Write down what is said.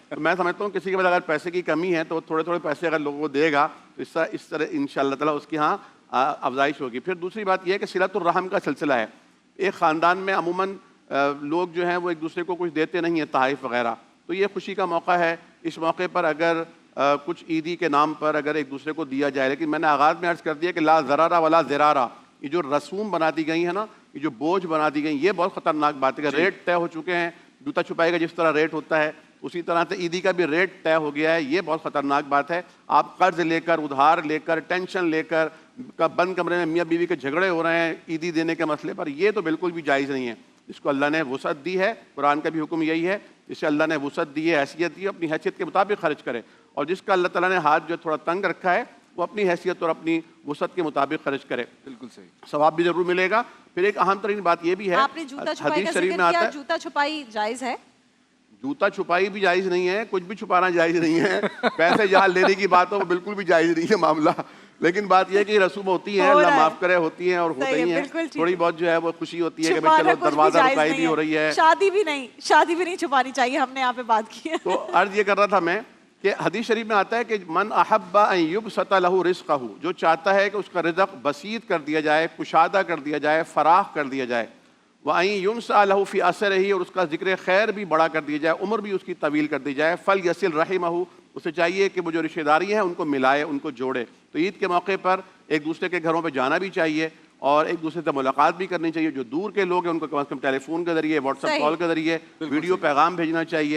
تو میں سمجھتا ہوں کسی کے بعد اگر پیسے کی کمی ہے تو تھوڑے تھوڑے پیسے اگر لوگوں کو دے گا تو اس طرح انشاءاللہ تعالیٰ اس کی ہاں افزائش ہوگی. پھر دوسری بات یہ ہے کہ صلۃ الرحم کا سلسلہ ہے. ایک خاندان میں عموماً لوگ جو ہیں وہ ایک دوسرے کو کچھ دیتے نہیں ہیں تحائف وغیرہ, تو یہ خوشی کا موقع ہے. اس موقع پر اگر کچھ عیدی کے نام پر اگر ایک دوسرے کو دیا جائے, لیکن میں نے آغاز میں عرض کر دیا کہ لا ضرر ولا ضرار, یہ جو رسوم بنا دی گئی ہیں نا, یہ جو بوجھ بنا دی گئی, یہ بہت خطرناک بات ہے کہ ریٹ طے ہو چکے ہیں. جوتا چھپائے گا جس طرح ریٹ ہوتا ہے اسی طرح سے عیدی کا بھی ریٹ طے ہو گیا ہے. یہ بہت خطرناک بات ہے. آپ قرض لے کر, ادھار لے کر, ٹینشن لے کر, بند کمرے میں میاں بیوی کے جھگڑے ہو رہے ہیں عیدی دینے کے مسئلے پر, یہ تو بالکل بھی جائز نہیں ہے. اس کو اللہ نے وسعت دی ہے, قرآن کا بھی حکم یہی ہے, اسے اللہ نے وسعت دی ہے, حیثیت دی ہے, اپنی حیثیت کے مطابق خرچ کرے. اور جس کا اللہ تعالیٰ نے ہاتھ جو تھوڑا تنگ رکھا ہے وہ اپنی حیثیت اور اپنی وسعت کے مطابق خرچ کرے. بالکل صحیح, ثواب بھی ضرور ملے گا. پھر ایک اہم ترین بات یہ بھی ہے, آپ نے جوتا چھپائی کا ذکر کیا, جوتا چھپائی جائز ہے؟ جوتا چھپائی بھی جائز نہیں ہے, کچھ بھی چھپانا جائز نہیں ہے. پیسے جہاں لینے کی بات ہو وہ بالکل بھی جائز نہیں ہے معاملہ. لیکن بات یہ ہے کہ رسوم ہوتی ہیں, اللہ معاف کرے, ہوتی ہیں اور ہوتے ہی ہیں. تھوڑی بہت جو ہے وہ خوشی ہوتی ہے کہ بھائی چلو دروازہ رکائی بھی ہو رہی ہے. شادی بھی نہیں چھپانی چاہیے, ہم نے یہاں پہ بات کی ہے. تو عرض یہ کر رہا تھا میں کہ حدیث شریف میں آتا ہے کہ من احب ان یبسط له رزقہ, جو چاہتا ہے کہ اس کا رزق بسیط کر دیا جائے, کشادہ کر دیا جائے, فراخ کر دیا جائے, وَأَن يُنْسَأَ لَهُ فِي أَثَرِهِ, اور اس کا ذکر خیر بھی بڑا کر دیا جائے, عمر بھی اس کی طویل کر دی جائے, فَلْيَصِلْ رَحِمَهُ, اسے چاہیے کہ وہ جو رشتہ داری ہیں ان کو ملائے, ان کو جوڑے. تو عید کے موقع پر ایک دوسرے کے گھروں پہ جانا بھی چاہیے اور ایک دوسرے سے ملاقات بھی کرنی چاہیے. جو دور کے لوگ ہیں ان کو کم از کم ٹیلی فون کے ذریعے, واٹس ایپ کال کے ذریعے ویڈیو پیغام بھیجنا چاہیے.